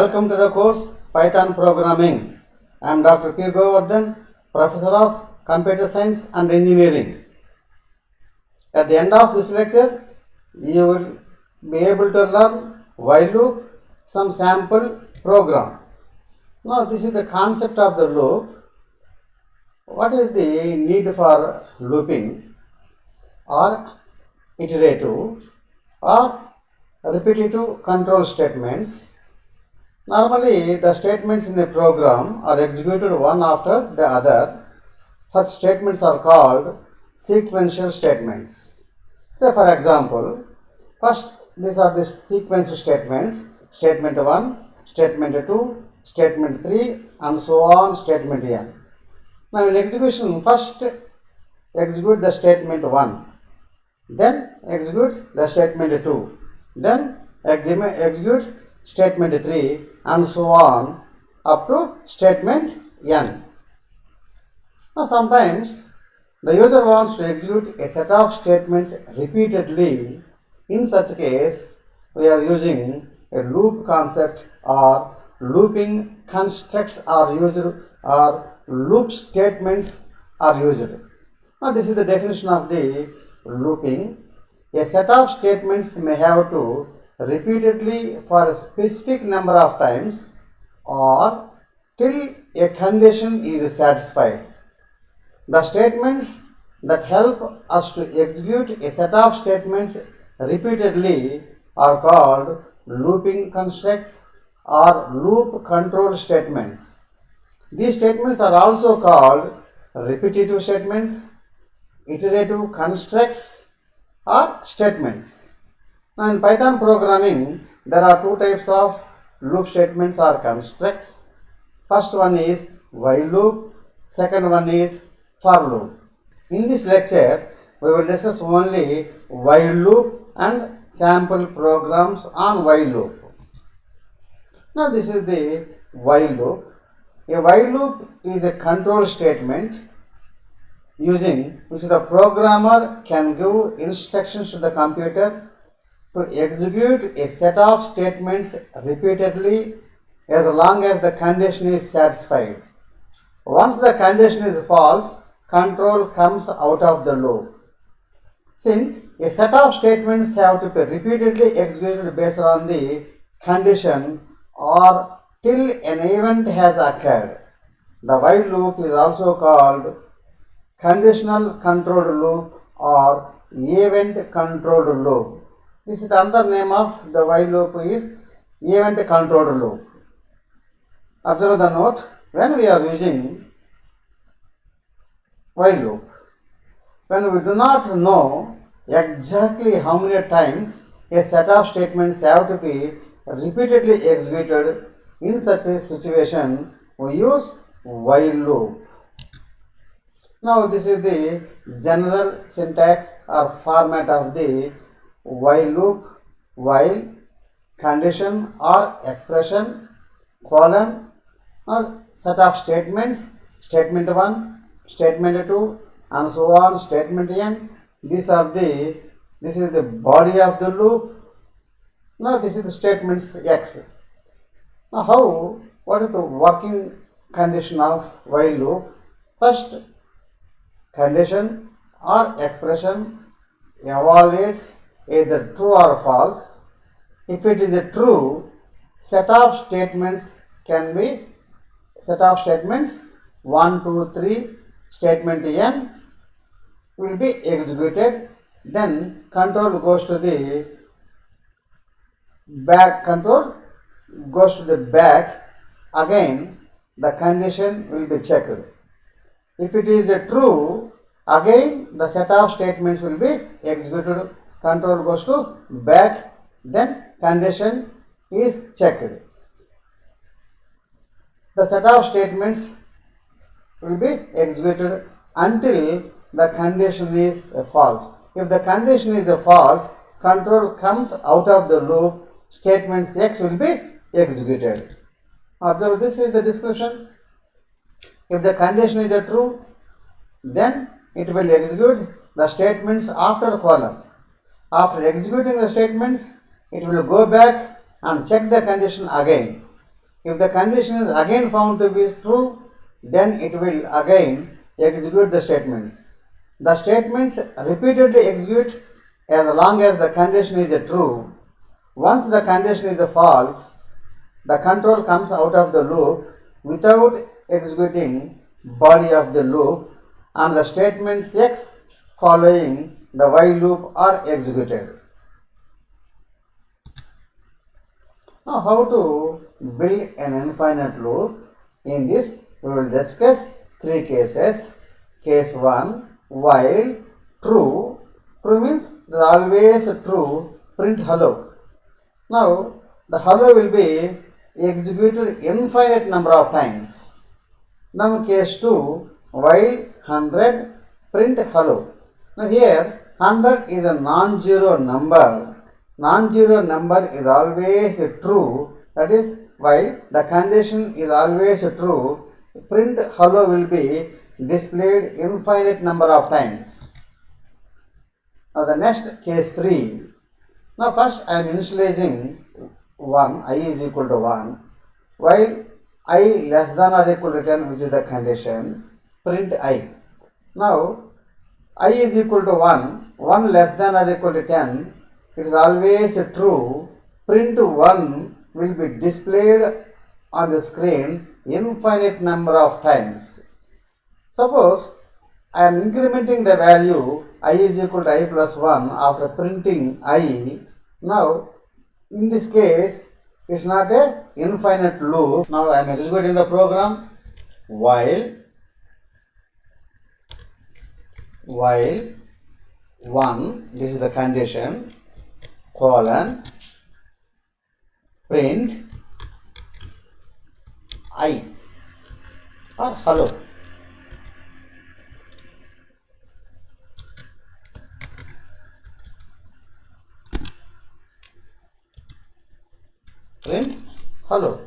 Welcome to the course Python Programming. I am Dr. P. Govardhan, Professor of Computer Science and Engineering. At the end of this lecture, you will be able to learn while loop, some sample program. Now, this is the concept of the loop. What is the need for looping or iterative or repetitive control statements? Normally, the statements in a program are executed one after the other. Such statements are called sequential statements. Say, for example, first these are the sequence statements: statement 1, statement 2, statement 3, and so on, statement n. Now, in execution, first execute the statement 1, then execute the statement 2, then execute statement 3, and so on up to statement n. Now, sometimes the user wants to execute a set of statements repeatedly. In such case, we are using a loop concept, or looping constructs are used, or loop statements are used. Now, this is the definition of the looping. A set of statements may have to repeatedly for a specific number of times or till a condition is satisfied. The statements that help us to execute a set of statements repeatedly are called looping constructs or loop control statements. These statements are also called repetitive statements, iterative constructs, or statements. Now, in Python programming, there are two types of loop statements or constructs. First one is while loop, second one is for loop. In this lecture, we will discuss only while loop and sample programs on while loop. Now, this is the while loop. A while loop is a control statement using which the programmer can give instructions to the computer to execute a set of statements repeatedly as long as the condition is satisfied. Once the condition is false, control comes out of the loop. Since a set of statements have to be repeatedly executed based on the condition or till an event has occurred, the while loop is also called conditional controlled loop or event controlled loop. This is the other name of the while loop is event controlled loop. Observe the note, when we are using while loop, when we do not know exactly how many times a set of statements have to be repeatedly executed, in such a situation we use while loop. Now, this is the general syntax or format of the while loop: while, condition or expression, colon, set of statements, statement 1, statement 2, and so on, statement n. This is the body of the loop. Now, this is the statements x. Now, what is the working condition of while loop? First, condition or expression evaluates either true or false. If it is a true, set of statements can be set of statements 1, 2, 3, statement n will be executed. Then control goes to the back. Control goes to the back. Again, the condition will be checked. If it is a true, again the set of statements will be executed. Control goes to back, then condition is checked. The set of statements will be executed until the condition is false. If the condition is false, control comes out of the loop, statements x will be executed. Observe, this is the description. If the condition is true, then it will execute the statements after colon. After executing the statements, it will go back and check the condition again. If the condition is again found to be true, then it will again execute the statements. The statements repeatedly execute as long as the condition is true. Once the condition is false, the control comes out of the loop without executing body of the loop, and the statements X following the while loop are executed. Now, how to build an infinite loop? In this, we will discuss three cases. Case 1, while true. True means it is always true, print hello. Now, the hello will be executed infinite number of times. Now, case 2, while 100, print hello. Now, here 100 is a non-zero number. Non-zero number is always true, that is while the condition is always true, print hello will be displayed infinite number of times. Now the next case 3. Now first I am initializing 1, I is equal to 1, while I less than or equal to 10, which is the condition, print I. Now I is equal to 1, 1 less than or equal to 10, it is always true, print 1 will be displayed on the screen infinite number of times. Suppose I am incrementing the value I is equal to I plus 1 after printing I. Now in this case it is not a infinite loop. Now I am executing the program while 1, this is the condition, colon, print I or hello. Print hello.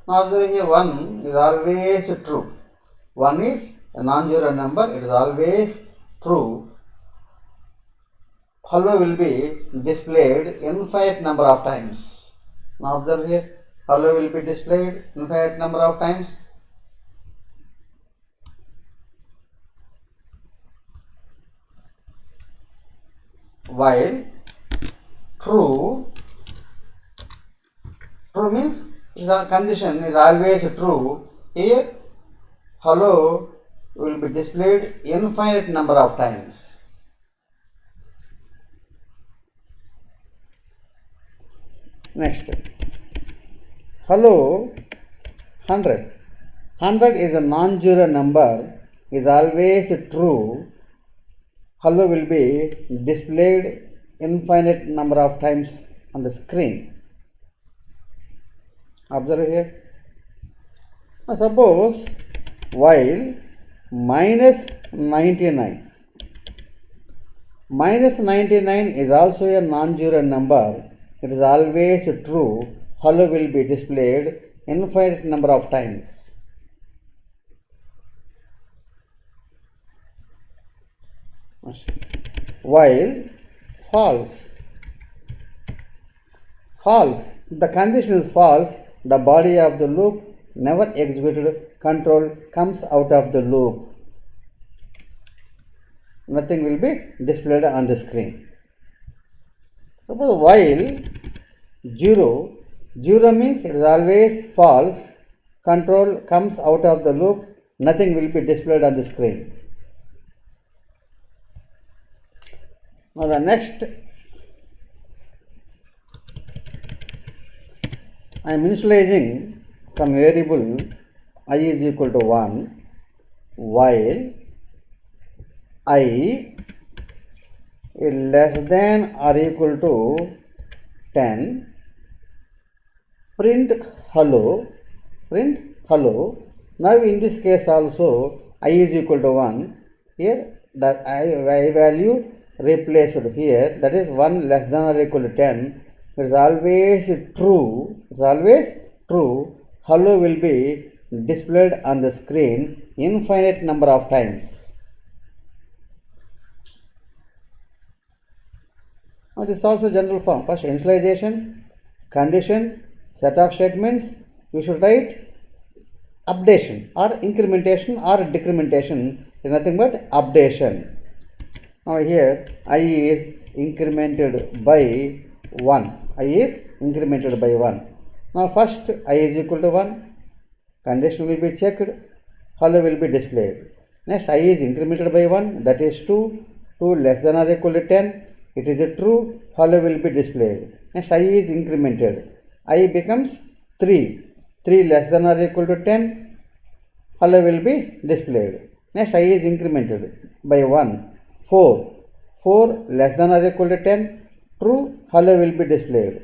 Now here 1 is always true. 1 is a non-zero number, it is always true. Hello will be displayed infinite number of times. Now observe here, hello will be displayed infinite number of times. While true means the condition is always true. Here hello will be displayed infinite number of times. Next, hello 100. 100 is a non-zero number, is always true. Hello will be displayed infinite number of times on the screen. Observe here. Now suppose while minus 99. Minus 99 is also a non-zero number. It is always true. Hello will be displayed infinite number of times. While false. False. The condition is false. The body of the loop never executed. Control comes out of the loop. Nothing will be displayed on the screen. Suppose while 0, 0 means it is always false, control comes out of the loop, nothing will be displayed on the screen. Now the next, I am initializing some variable I is equal to 1, while I is less than or equal to 10, print hello. Now in this case also I is equal to 1, here the I value replaced here, that is 1 less than or equal to 10, it is always true, hello will be displayed on the screen infinite number of times. Now this is also general form. First initialization, condition, set of statements, you should write updation or incrementation or decrementation is nothing but updation. Now here I is incremented by 1. I is incremented by 1. Now first I is equal to 1. Condition will be checked. Hello will be displayed. Next I is incremented by 1, that is 2. 2 less than or equal to 10. It is a true. Hello will be displayed. Next I is incremented. I becomes 3. 3 less than or equal to 10. Hello will be displayed. Next I is incremented by 1. 4. 4 less than or equal to 10. True. Hello will be displayed.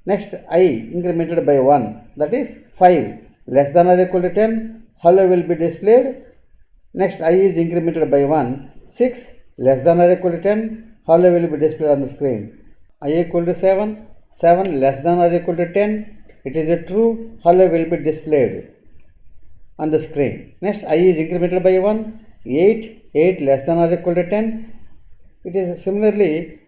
Next I incremented by 1, that is 5 less than or equal to 10. Hello will be displayed. Next I is incremented by 1. 6 less than or equal to 10. Hello will be displayed on the screen. I equal to 7. 7 less than or equal to 10. It is a true. Hello will be displayed on the screen. Next I is incremented by 1. 8. 8 less than or equal to 10. It is similarly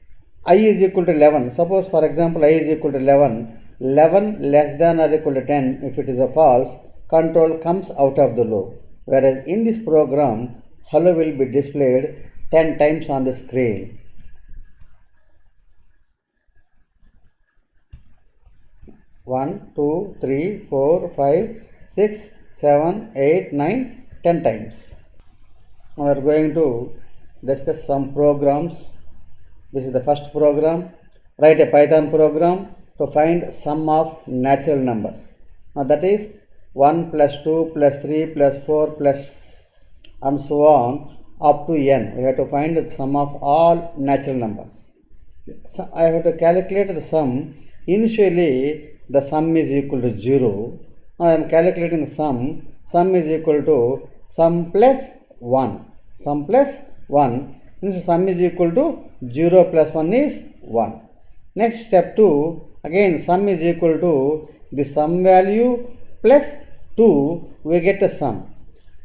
I is equal to 11. Suppose for example I is equal to 11. 11 less than or equal to 10. If it is a false, control comes out of the loop. Whereas in this program, hello will be displayed 10 times on the screen. One, two, three, 4, 5, 6, 7, 8, 9, 10 times. Now we are going to discuss some programs. This is the first program. Write a Python program to find sum of natural numbers. Now that is 1 plus 2 plus 3 plus 4 plus and so on up to n. We have to find the sum of all natural numbers. So I have to calculate the sum. Initially the sum is equal to 0. Now I am calculating the sum. Sum is equal to sum plus 1. Sum plus 1. Sum is equal to 0 plus 1 is 1. Next step 2. Again sum is equal to the sum value plus 2. We get a sum.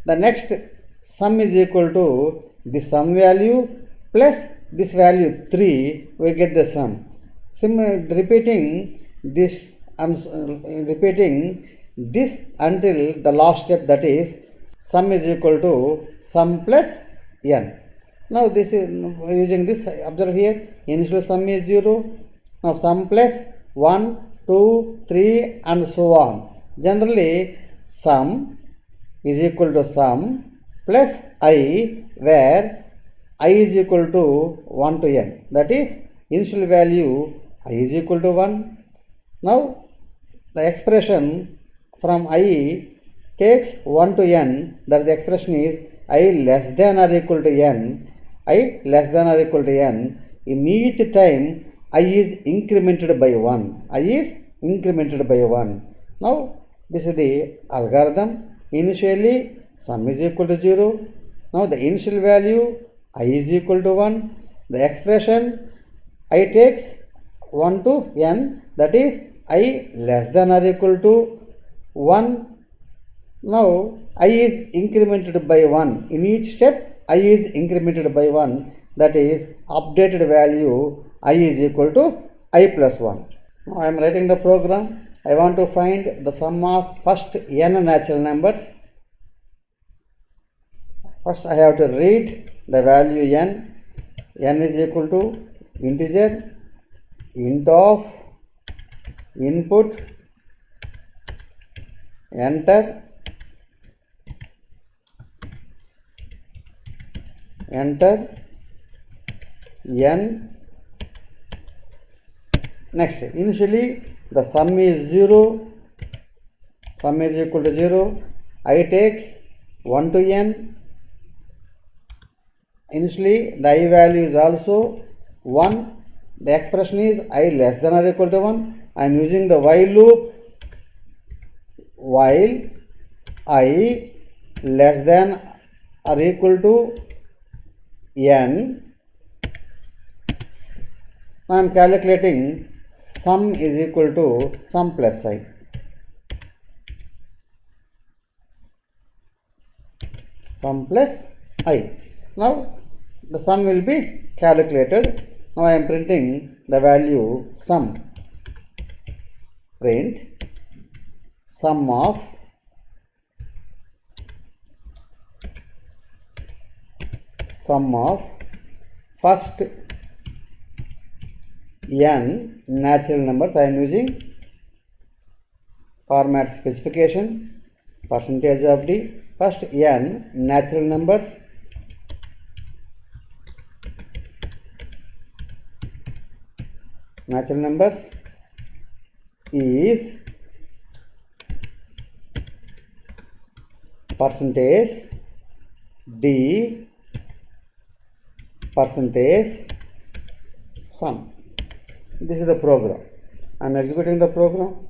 The next sum is equal to the sum value plus this value 3. We get the sum. Repeating this until the last step, that is sum is equal to sum plus n. Now this is using this, observe here, initial sum is 0. Now sum plus 1, 2, 3 and so on. Generally sum is equal to sum plus I, where I is equal to 1 to n. That is initial value I is equal to 1. Now the expression from I takes 1 to n, that the expression is I less than or equal to n. I less than or equal to n. In each time I is incremented by 1. I is incremented by 1. Now this is the algorithm. Initially sum is equal to 0. Now the initial value I is equal to 1. The expression I takes 1 to n, that is I less than or equal to 1. Now I is incremented by 1. In each step I is incremented by 1, that is updated value I is equal to I plus 1. Now I am writing the program. I want to find the sum of first n natural numbers. First I have to read the value n. N is equal to integer int of input enter n. Next, initially the sum is 0. Sum is equal to 0. I takes 1 to n. Initially the I value is also 1. The expression is I less than or equal to 1. I am using the while loop. While I less than or equal to n. Now I am calculating sum is equal to sum plus I. Sum plus I. Now the sum will be calculated. Now I am printing the value sum. Print sum of first n natural numbers. I am using format specification percentage of d. First n natural numbers is percentage d percentage sum. This is the program. I am executing the program.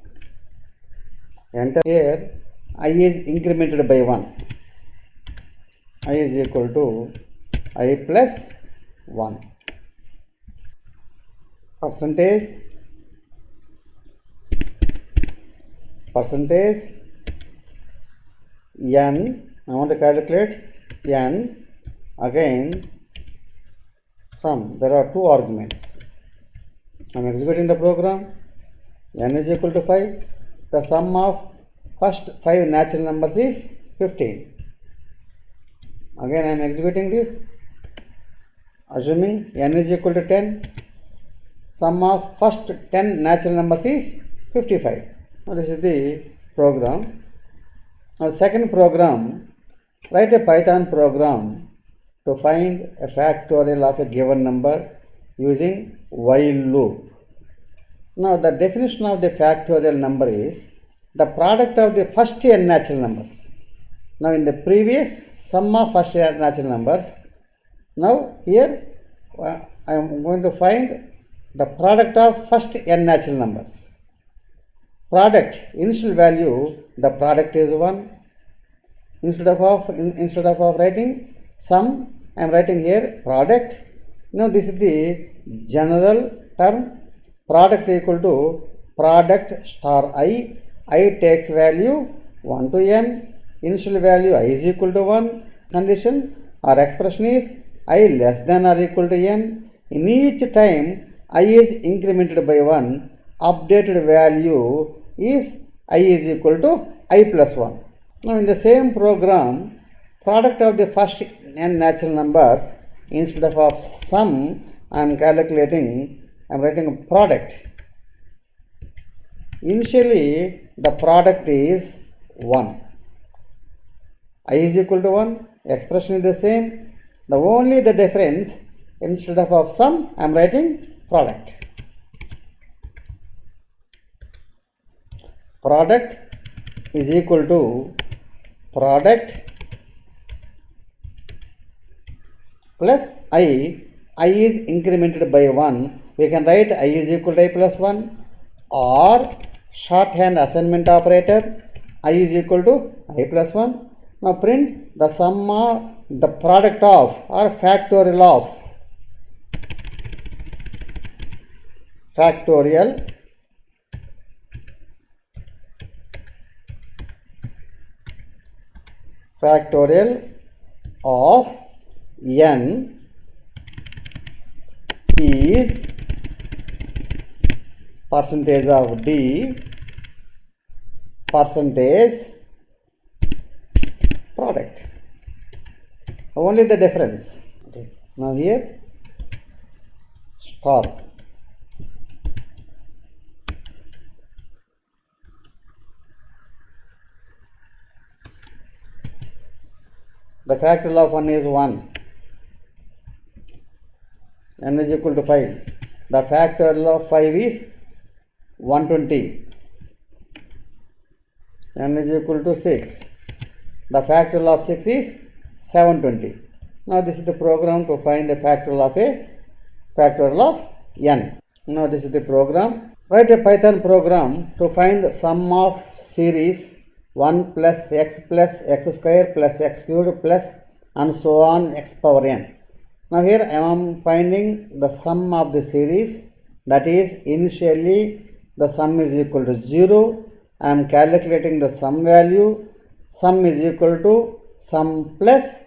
Enter here. I is incremented by 1. I is equal to I plus 1. Percentage n. I want to calculate n. Again sum. There are two arguments. I am executing the program. N is equal to 5. The sum of first 5 natural numbers is 15. Again I am executing this. Assuming n is equal to 10. Sum of first 10 natural numbers is 55. Now this is the program. Now second program, write a Python program to find a factorial of a given number using while loop. Now the definition of the factorial number is the product of the first n natural numbers. Now in the previous sum of first n natural numbers, now here I am going to find the product of first n natural numbers. Product initial value, the product is 1. Instead of writing sum, I am writing here product. Now this is the general term. Product equal to product star I. I takes value 1 to n. Initial value I is equal to 1. Condition or expression is I less than or equal to n. In each time I is incremented by 1, updated value is I is equal to I plus 1. Now in the same program, product of the first n natural numbers, instead of sum, I am writing a product. Initially the product is 1. I is equal to 1. Expression is the same. The only the difference, instead of sum, I am writing product. Product is equal to product plus I. I is incremented by 1. We can write I is equal to I plus 1, or shorthand assignment operator I is equal to I plus 1. Now print the sum of the product of or factorial of of n is percentage of d percentage product. Only the difference. Okay. Now here star. The factorial of 1 is 1. N is equal to 5. The factorial of 5 is 120. N is equal to 6. The factorial of 6 is 720. Now this is the program to find the factorial of n. Now this is the program. Write a Python program to find sum of series 1 plus x square plus x cubed plus and so on x power n. Now here I am finding the sum of the series, that is initially the sum is equal to 0. I am calculating the sum value. Sum is equal to sum plus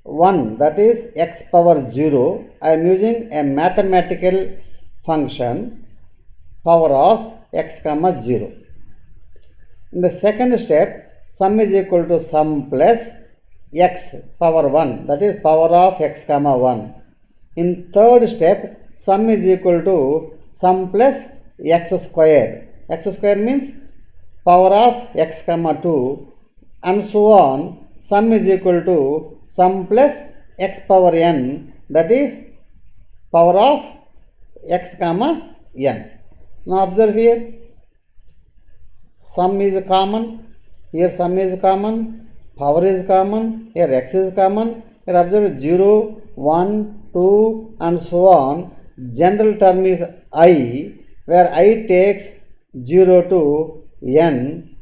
1, that is x power 0. I am using a mathematical function power of x comma 0. In the second step, sum is equal to sum plus x power 1, that is power of x comma 1. In third step, sum is equal to sum plus x square. X square means power of x comma 2 and so on. Sum is equal to sum plus x power n, that is power of x comma n. Now observe here, sum is common, here sum is common, power is common, here x is common, here observe 0, 1, 2 and so on. General term is I, where I takes 0 to n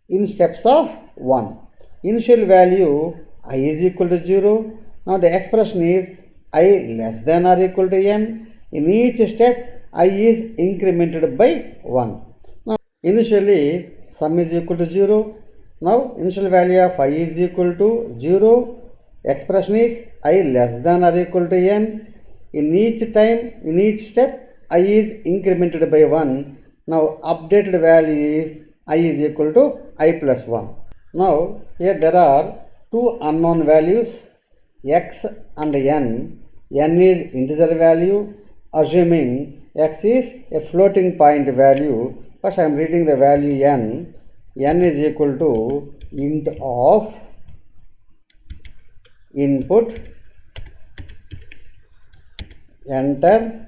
in steps of 1. Initial value I is equal to 0. Now the expression is I less than or equal to n. In each step I is incremented by 1. Now initially sum is equal to 0. Now initial value of I is equal to 0. Expression is I less than or equal to n. In each time, in each step I is incremented by 1. Now updated value is I is equal to I plus 1. Now here there are two unknown values x and n. N is integer value, assuming x is a floating point value. First I am reading the value n. N is equal to int of input, enter,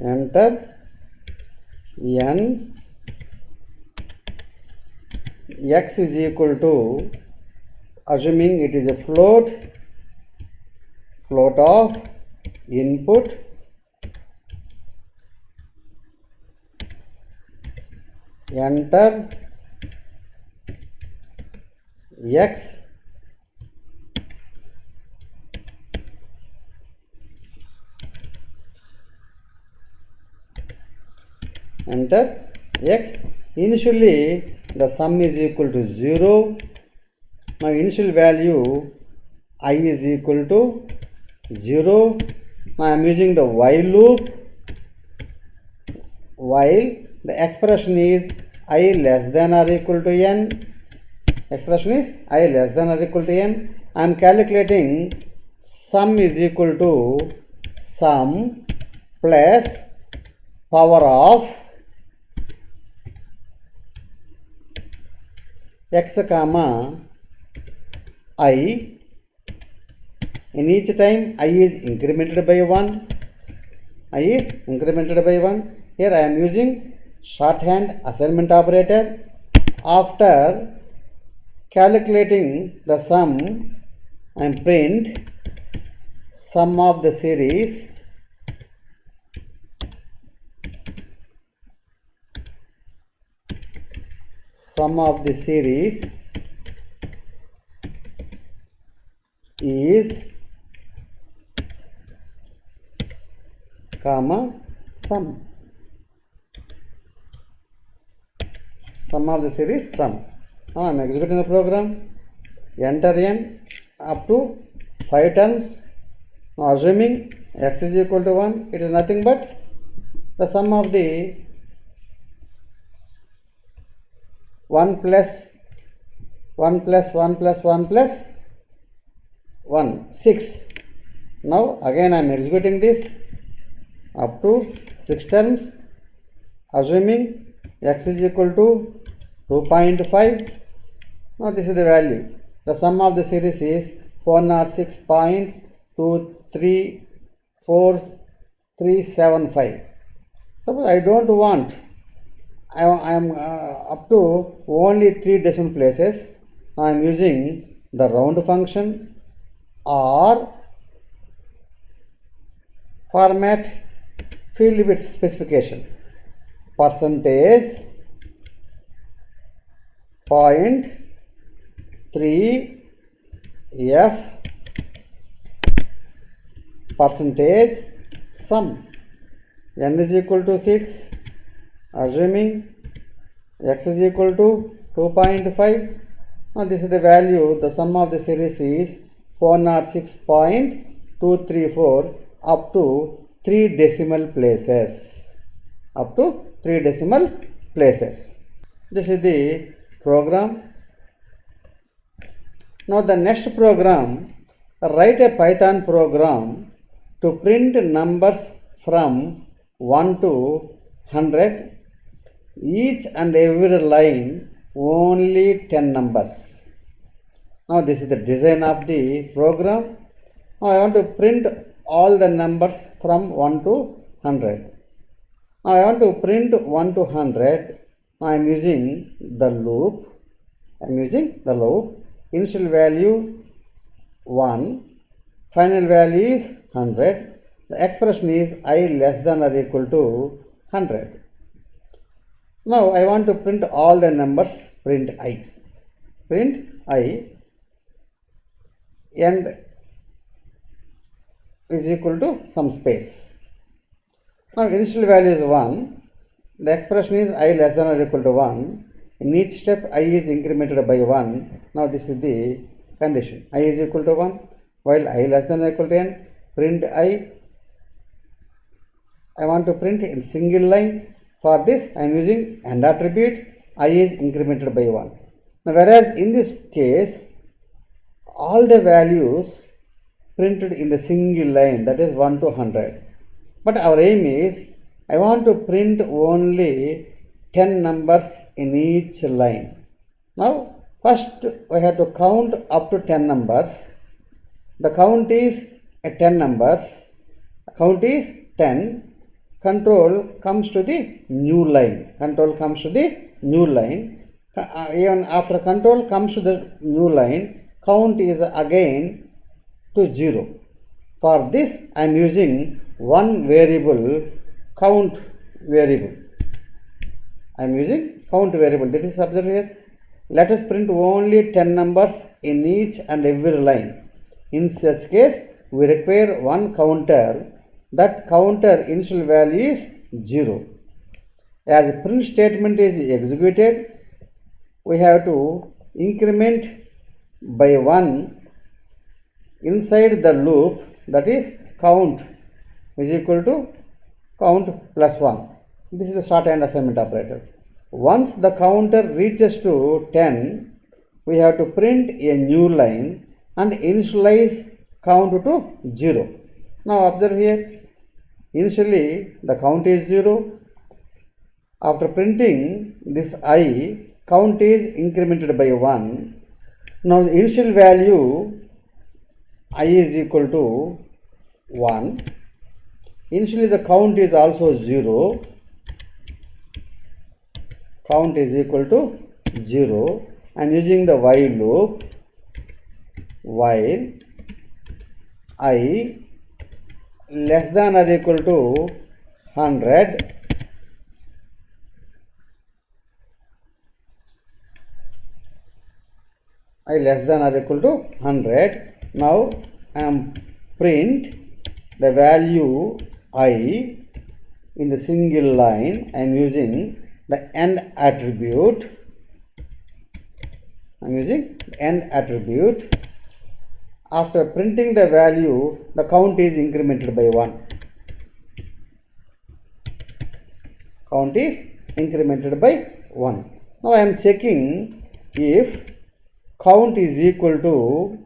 enter, n, x is equal to, assuming it is a float of input, enter, x, enter x. Initially the sum is equal to 0. Now initial value I is equal to 0. Now I am using the while loop. While the expression is I less than or equal to n. Expression is I less than or equal to n. I am calculating sum is equal to sum plus power of x comma I. In each time I is incremented by 1. I is incremented by 1. Here I am using shorthand assignment operator. After calculating the sum, I am print sum of the series is comma sum. Sum of the series sum. Now I am executing the program. Enter n up to 5 terms. Now assuming x is equal to 1, it is nothing but the sum of the 1 plus 1 plus 1 plus 1 plus 1, 6. Now again I am executing this up to 6 terms, assuming x is equal to 2.5. Now this is the value. The sum of the series is 406.234375. Suppose I don't want, I am up to only 3 decimal places. Now I am using the round function or format field with specification. Percentage point 3 f percentage sum. N is equal to 6, assuming x is equal to 2.5. Now this is the value. The sum of the series is 406.234 up to 3 decimal places, up to 3 decimal places. This is the program. Now the next program, write a Python program to print numbers from 1 to 100, each and every line only 10 numbers. Now this is the design of the program. Now I want to print all the numbers from 1 to 100. Now I want to print 1 to 100. Now I am using the loop. Initial value 1, final value is 100. The expression is I less than or equal to 100. Now I want to print all the numbers. Print I. And is equal to some space. Now initial value is 1. The expression is I less than or equal to 1. In each step I is incremented by 1. Now this is the condition. I is equal to 1 while I less than or equal to n. Print I want to print in single line. For this I am using AND attribute. I is incremented by 1. Now whereas in this case all the values printed in the single line, that is 1 to 100. But our aim is I want to print only 10 numbers in each line. Now first we have to count up to 10 numbers. The count is 10 numbers. Count is 10. Control comes to the new line. Even after control comes to the new line, count is again to 0. For this I am using one variable, count variable. That is observed here. Let us print only 10 numbers in each and every line. In such case we require one counter. That counter initial value is 0. As print statement is executed, we have to increment by 1 inside the loop, that is count is equal to count plus 1. This is the shorthand assignment operator. Once the counter reaches to 10, we have to print a new line and initialize count to 0. Now observe here, initially the count is 0. After printing this I, count is incremented by 1. Now the initial value I is equal to 1. Initially the count is also 0. Count is equal to 0. I am using the while loop. While I less than or equal to 100, I less than or equal to 100. Now I am print the value I in the single line. I am using the AND attribute. After printing the value, the count is incremented by 1. Now I am checking if count is equal to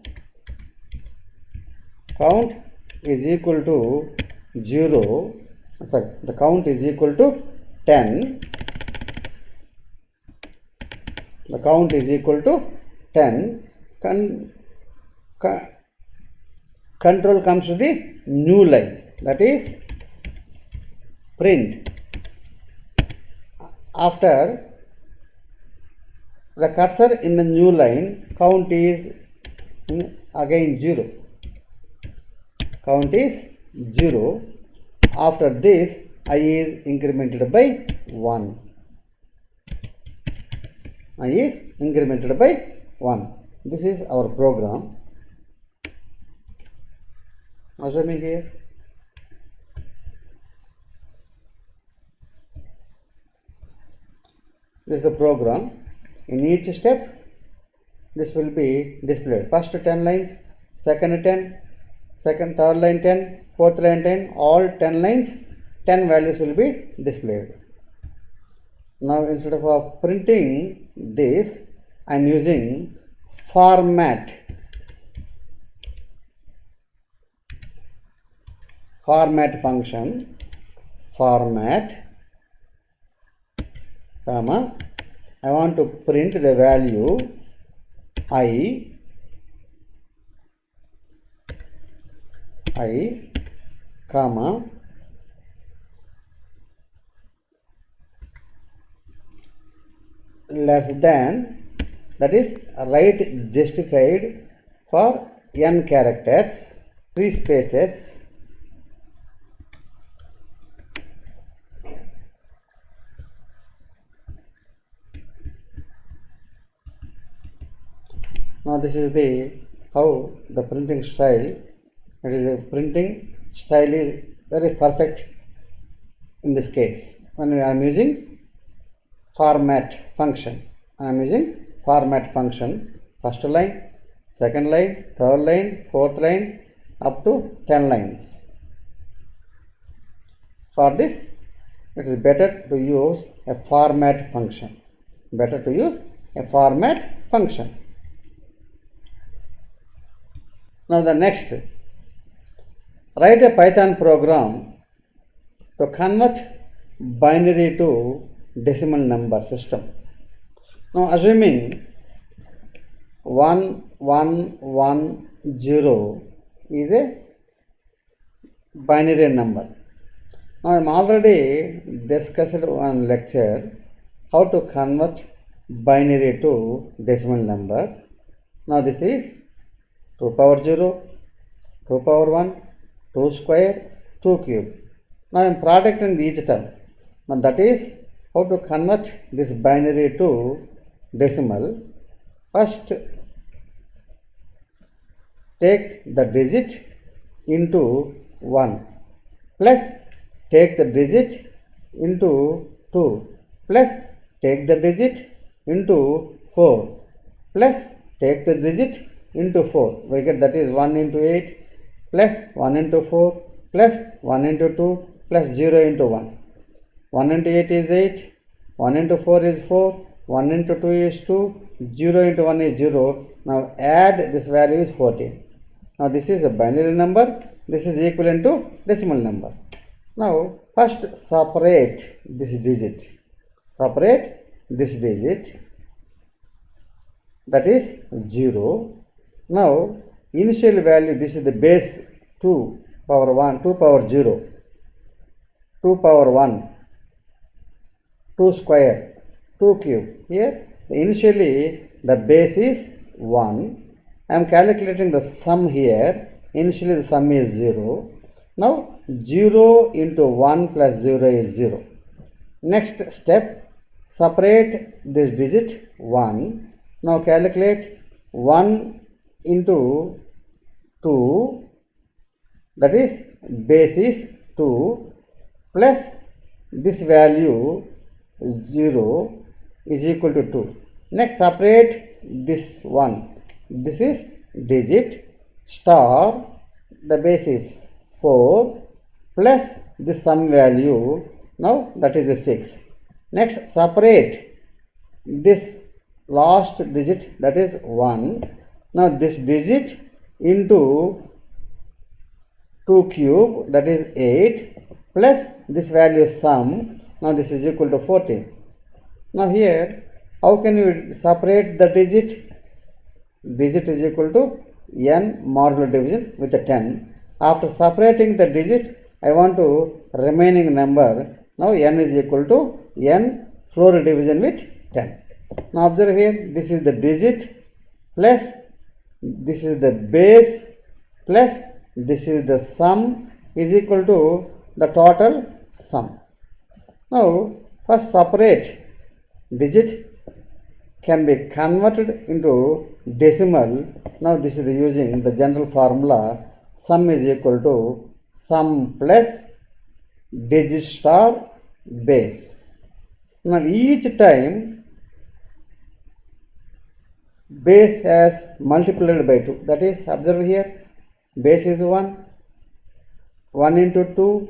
0. The count is equal to 10. The count is equal to 10. Control comes to the new line, that is print. After the cursor in the new line, count is again 0. Count is 0. After this, I is incremented by 1. I is incremented by 1. This is our program. Assuming here. This is the program. In each step, this will be displayed. First 10 lines, second 10, third line 10, fourth line 10, all 10 lines, 10 values will be displayed. Now instead of printing this, I am using format function, format, comma, I want to print the value I, comma, less than, that is right justified for n characters, 3 spaces, now this is the how the printing style, it is a printing style is very perfect in this case when I am using format function. I am using format function, first line, second line, third line, fourth line, up to 10 lines. For this, it is better to use a format function. Better to use a format function. Now the next, write a Python program to convert binary to decimal number system. Now assuming 1110 is a binary number. Now I am already discussed on lecture how to convert binary to decimal number. Now this is 2 power 0, 2 power 1, 2 square, 2 cube. Now I am producting each term. Now that is how to convert this binary to decimal. First take the digit into 1 plus take the digit into 2 plus take the digit into 4 plus take the digit into 4. We get that is 1 into 8 plus 1 into 4 plus 1 into 2 plus 0 into 1. 1 into 8 is 8, 1 into 4 is 4, 1 into 2 is 2, 0 into 1 is 0. Now add this value is 14. Now this is a binary number, this is equivalent to decimal number. Now first separate this digit, that is 0. Now initial value, this is the base 2 power 1, 2 power 0, 2 power 1, 2 square, 2 cube. Here initially the base is 1. I am calculating the sum here. Initially the sum is 0. Now 0 into 1 plus 0 is 0. Next step, separate this digit 1. Now calculate 1 into 2, that is base is 2 plus this value 0 is equal to 2. Next separate this 1. This is digit star, the base is 4 plus the sum value, now that is a 6. Next separate this last digit, that is 1. Now this digit into 2 cube, that is 8 plus this value sum, now this is equal to 14. Now here how can you separate the digit? Digit is equal to n modulo division with a 10. After separating the digit, I want to remaining number. Now n is equal to n floor division with 10. Now observe here, this is the digit plus this is the base plus this is the sum is equal to the total sum. Now first separate digit can be converted into decimal. Now this is using the general formula, sum is equal to sum plus digit star base. Now each time base has multiplied by 2, that is observe here, base is 1, 1 into 2,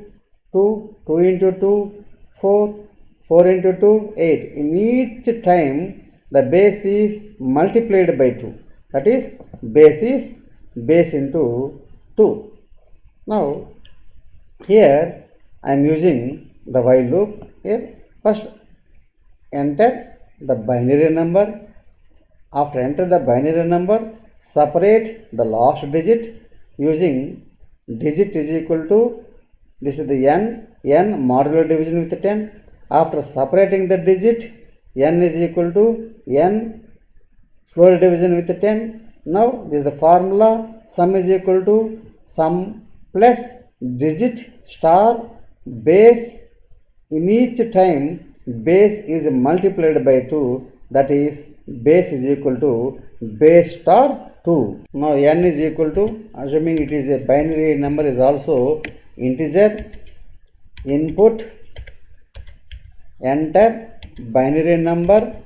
2, 2 into 2, 4, 4 into 2, 8. In each time the base is multiplied by 2. That is base into 2. Now here I am using the while loop. Here first enter the binary number. After enter the binary number, separate the last digit using digit is equal to, this is the n modulo division with 10. After separating the digit, n is equal to n floor division with 10. Now this is the formula, sum is equal to sum plus digit star base. In each time base is multiplied by 2, that is base is equal to base star 2. Now n is equal to, assuming it is a binary number, is also integer, input, enter binary number,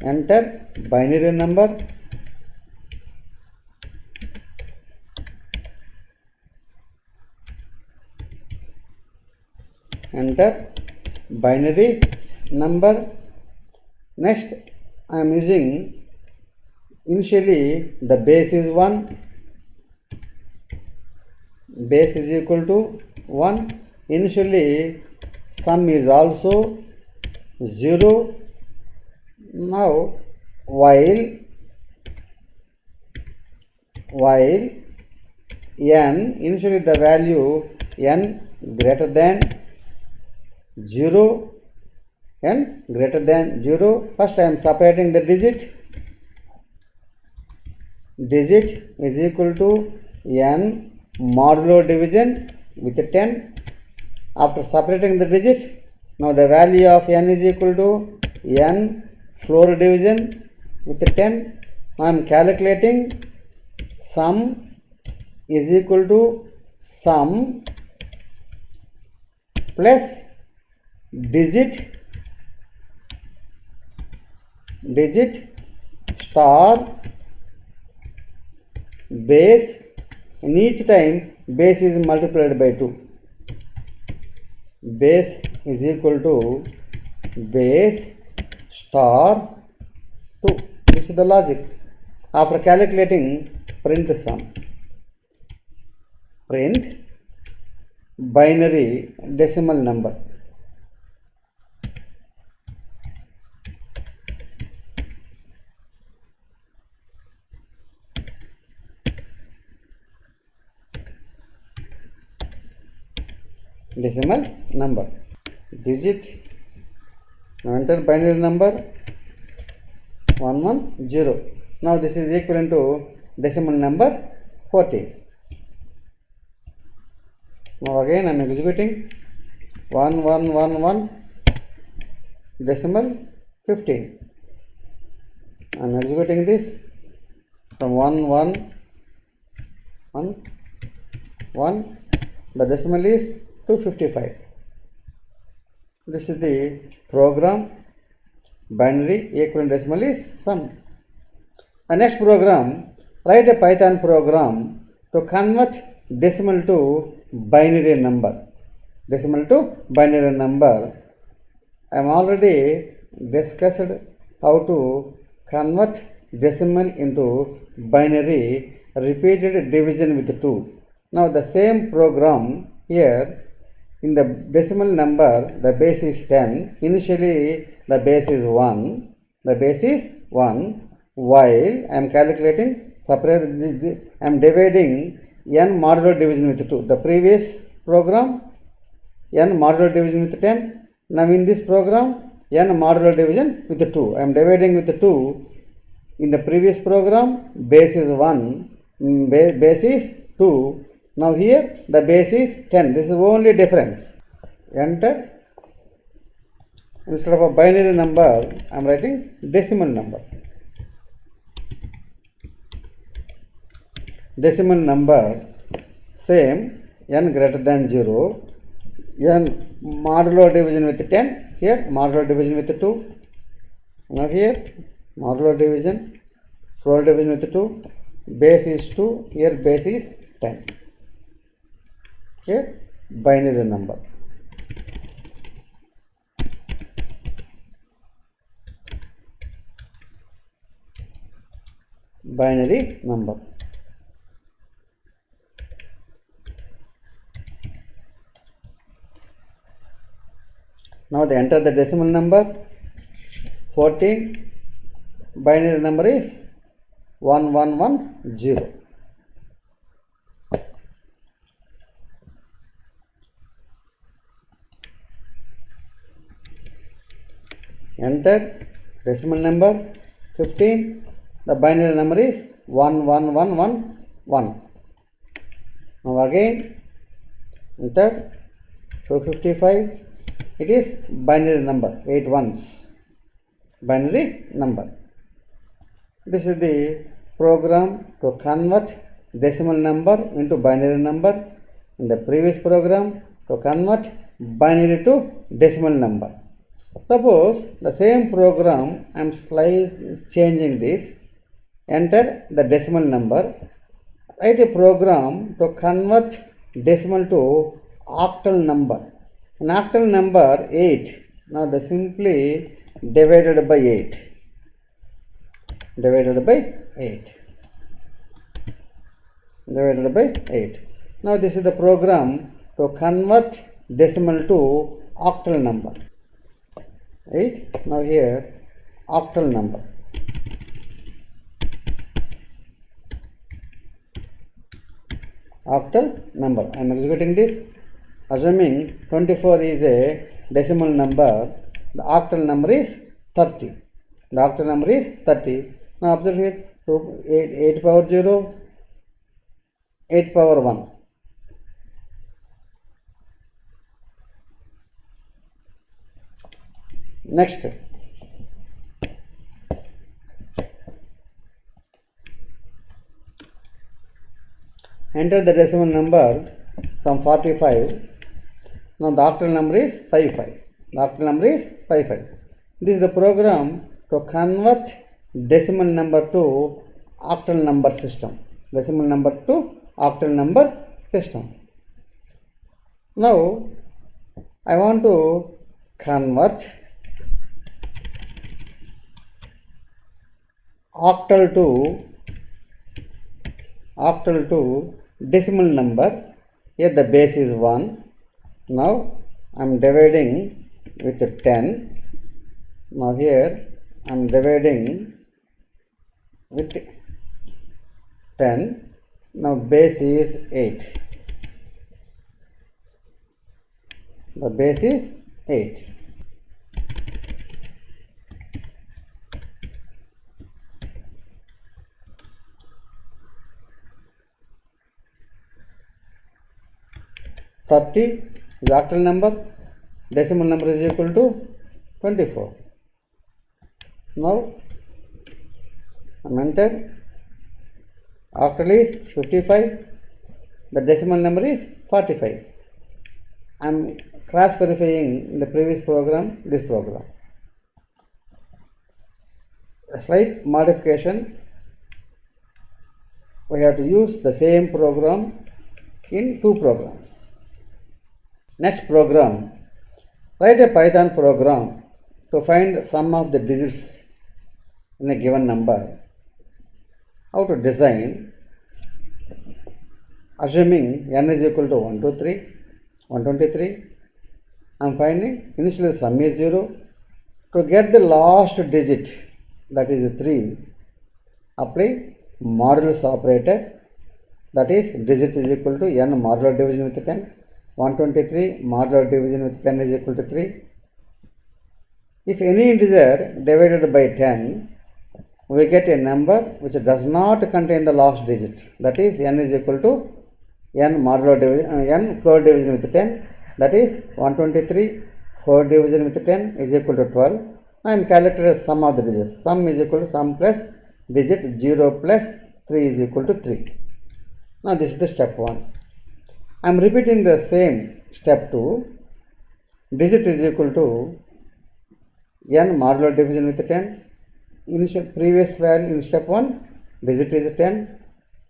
enter binary number, enter binary number. Next I am using, initially the base is 1, base is equal to 1. Initially sum is also 0. Now while n, initially the value n greater than 0, n greater than 0. First I am separating the digit. Digit is equal to n modulo division with 10. After separating the digit, now the value of n is equal to n floor division with 10. Now I am calculating sum is equal to sum plus digit star base. In each time base is multiplied by 2. Base is equal to base star 2. This is the logic. After calculating, print sum. Print binary decimal number. Decimal number. Digit. Now enter binary number 110. Now this is equivalent to decimal number 14. Now again I am executing 1111 decimal 15. I am executing this. So 1111, the decimal is 255. This is the program. Binary equivalent decimal is sum. The next program, write a Python program to convert decimal to binary number. Decimal to binary number. I am already discussed how to convert decimal into binary repeated division with 2. Now the same program here. In the decimal number, the base is 10. Initially, the base is 1. The base is 1. While I am calculating, separate, I am dividing n modulo division with 2. The previous program, n modulo division with 10. Now in this program, n modulo division with 2. I am dividing with 2. In the previous program, base is 1. Base is 2. Now here the base is 10. This is only difference. Enter. Instead of a binary number, I am writing decimal number. Decimal number same, n greater than 0. N modulo division with 10. Here modulo division with 2. Now here modulo division floor division with 2, base is 2, here base is 10. Here binary number. Binary number. Now they enter the decimal number 14. Binary number is 1110. Enter decimal number 15. The binary number is 11111. Now again enter 255. It is binary number, 8 ones. Binary number. This is the program to convert decimal number into binary number. In the previous program, to convert binary to decimal number. Suppose the same program I am changing this. Enter the decimal number. Write a program to convert decimal to octal number. In octal number 8. Now the simply divided by 8. Divided by 8. Divided by 8. Now this is the program to convert decimal to octal number. 8. Now here octal number. Octal number. I am executing this. Assuming 24 is a decimal number, the octal number is 30. The octal number is 30. Now observe it. 8 power 0, 8 power 1. Next. Enter the decimal number, some 45. Now the octal number is 55. The octal number is 55. This is the program to convert decimal number to octal number system. Decimal number to octal number system. Now I want to convert octal to decimal number. Here the base is 1. Now I am dividing with 10. Now here I am dividing with 10. Now base is 8. The base is 8. Is octal number, decimal number is equal to 24. Now enter. Octal is 55. The decimal number is 45. I am cross verifying in the previous program, this program. A slight modification. We have to use the same program in two programs. Next program, write a Python program to find sum of the digits in a given number. How to design, assuming n is equal to 123. I am finding initially the sum is 0. To get the last digit, that is 3, apply modulus operator, that is digit is equal to n modulo division with 10. 123 modulo division with 10 is equal to 3. If any integer divided by 10, we get a number which does not contain the last digit. That is n is equal to n modulo division, n floor division with 10. That is 123 floor division with 10 is equal to 12. Now I am calculating the sum of the digits. Sum is equal to sum plus digit 0 plus 3 is equal to 3. Now this is the step 1. I am repeating the same step 2. Digit is equal to n modulo division with 10. Initial previous value in step 1 digit is 10,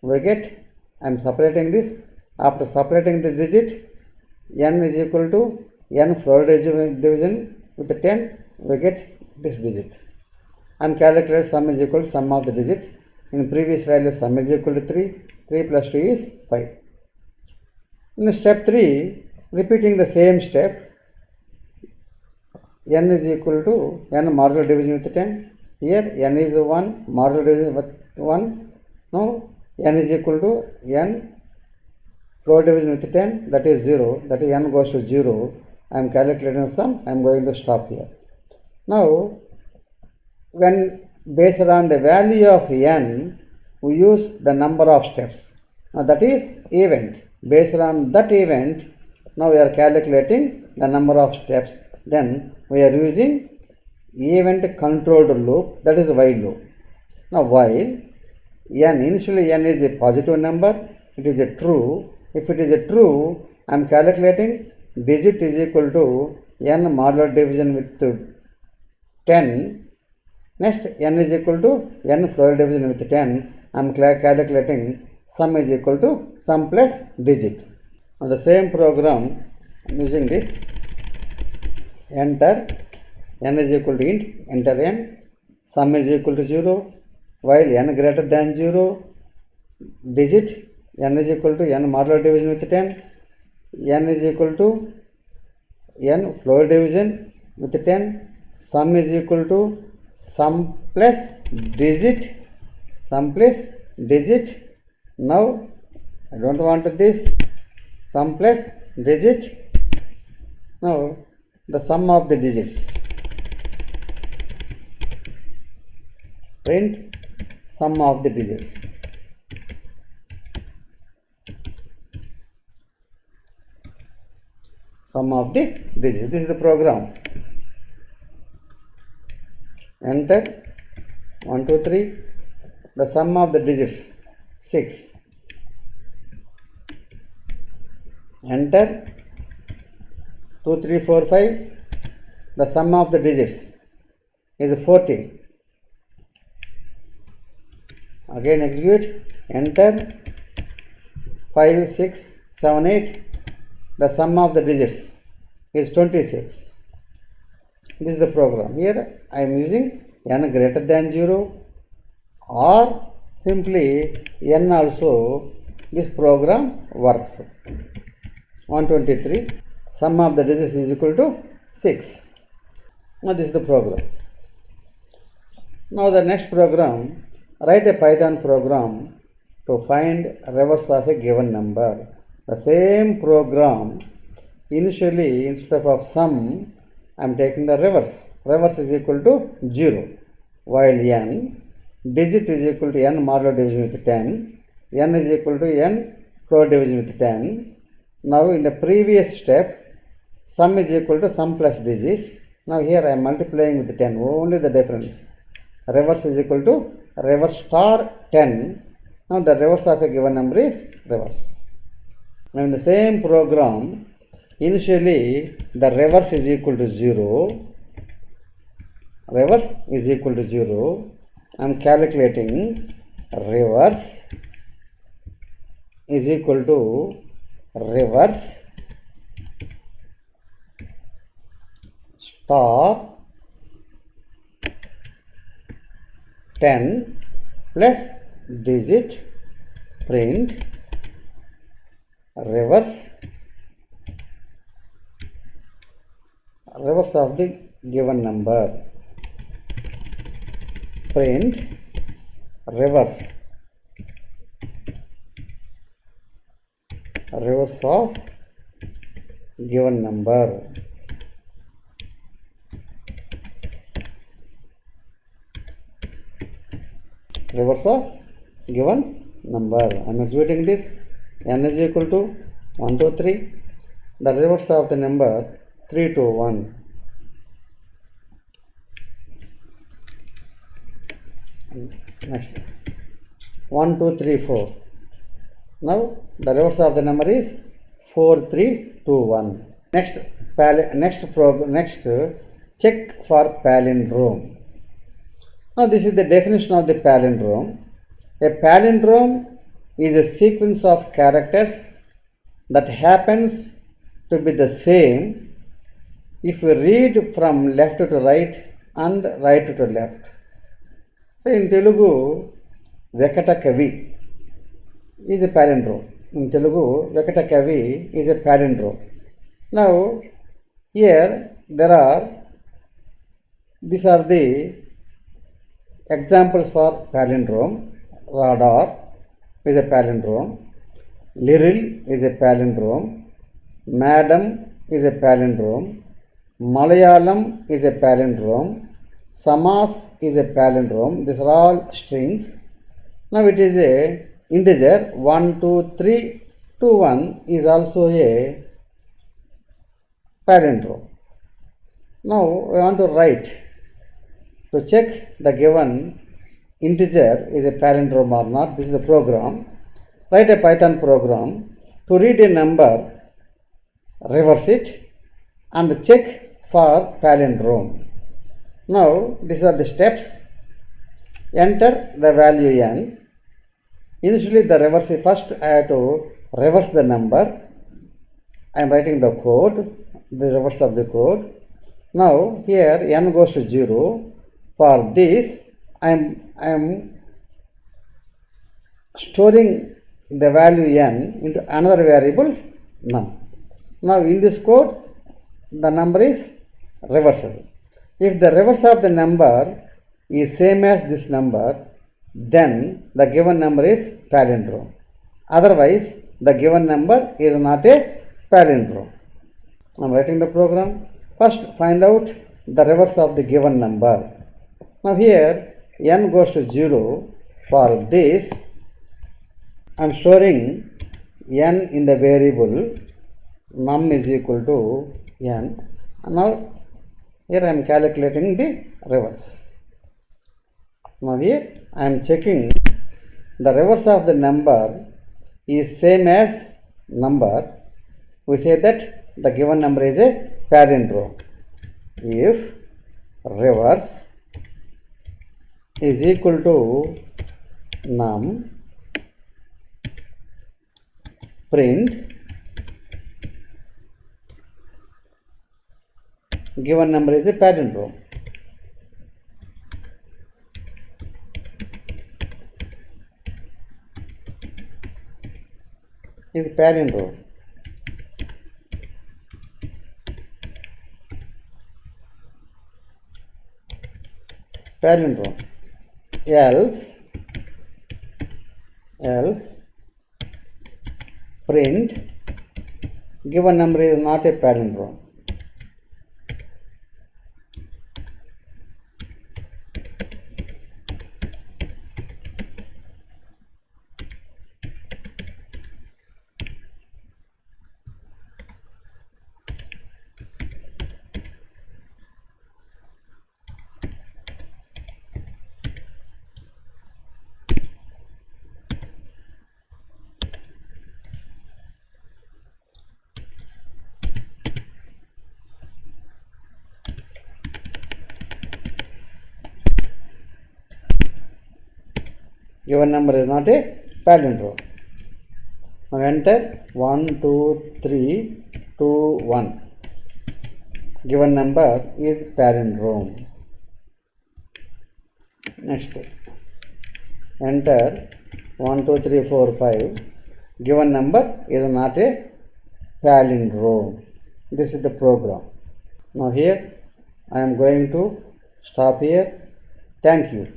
we get, I am separating this. After separating the digit, n is equal to n floor division with 10, we get this digit. I am calculating sum is equal to sum of the digit. In previous value, sum is equal to 3, 3 plus 2 is 5. In step 3, repeating the same step, n is equal to n modular division with 10. Here n is 1, modular division with 1. Now n is equal to n floor division with 10, that is 0, that is n goes to 0. I am calculating sum, I am going to stop here. Now, when based on the value of n, we use the number of steps. Now that is event. Based on that event, now we are calculating the number of steps. Then we are using event controlled loop, that is while loop. Now while n, initially n is a positive number, it is a true. If it is a true, I am calculating digit is equal to n modular division with 10. Next, n is equal to n floor division with 10. I am calculating sum is equal to sum plus digit. On the same program, I am using this. Enter n is equal to int, enter n, sum is equal to 0, while n greater than 0, digit n is equal to n modular division with 10, n is equal to n floor division with 10, sum is equal to sum plus digit, sum plus digit. Now I don't want this, sum plus digit. Now the sum of the digits, print sum of the digits. Sum of the digits. This is the program. Enter 1, 2, 3. The sum of the digits 6. Enter 2, 3, 4, 5. The sum of the digits is 40. Again execute. Enter 5, 6, 7, 8. The sum of the digits is 26. This is the program. Here I am using n greater than 0 or simply n also. This program works. 123. Sum of the digits is equal to 6. Now this is the program. Now the next program, write a Python program to find reverse of a given number. The same program, initially instead of sum, I am taking the reverse. Reverse is equal to 0, while n, digit is equal to n modular division with 10, n is equal to n floor division with 10. Now in the previous step, sum is equal to sum plus digit. Now here I am multiplying with 10, only the difference. Reverse is equal to reverse star 10. Now the reverse of a given number is reverse. Now in the same program, initially the reverse is equal to 0. Reverse is equal to 0. I am calculating reverse is equal to reverse star 10 plus digit, print reverse of the given number, print reverse of given number. Reverse of given number. I am executing this. N is equal to 1, 2, 3. The reverse of the number 3, 2, 1. Next 1, 2, 3, 4. Now the reverse of the number is 4, 3, 2, 1. Next check for palindrome. Now this is the definition of the palindrome. A palindrome is a sequence of characters that happens to be the same if we read from left to right and right to left. So in Telugu, Vekata Kavi is a palindrome. In Telugu, Vekata Kavi is a palindrome. Now, here these are the examples for palindrome. Radar is a palindrome. Liril is a palindrome. Madam is a palindrome. Malayalam is a palindrome. Samas is a palindrome. These are all strings. Now it is a integer 1, 2, 3, 2, 1 is also a palindrome. Now we want to write to check the given integer is a palindrome or not. This is a program. Write a Python program to read a number, reverse it and check for palindrome. Now these are the steps. Enter the value n. Initially the reverse, first I have to reverse the number. I am writing the code, the reverse of the code. Now here n goes to 0. For this I am storing the value n into another variable num. Now in this code the number is reversible. If the reverse of the number is same as this number, then the given number is palindrome. Otherwise the given number is not a palindrome. I am writing the program. First find out the reverse of the given number. Now here n goes to 0. For this I am storing n in the variable num is equal to n. And now here I am calculating the reverse. Now here I am checking the reverse of the number is same as number. We say that the given number is a palindrome. If reverse is equal to num, print given number is a palindrome. Is palindrome. Palindrome. Else print given number is not a palindrome. Given number is not a palindrome. Now enter 1, 2, 3, 2, 1. Given number is palindrome. Next enter 1, 2, 3, 4, 5. Given number is not a palindrome. This is the program. Now here I am going to stop here. Thank you.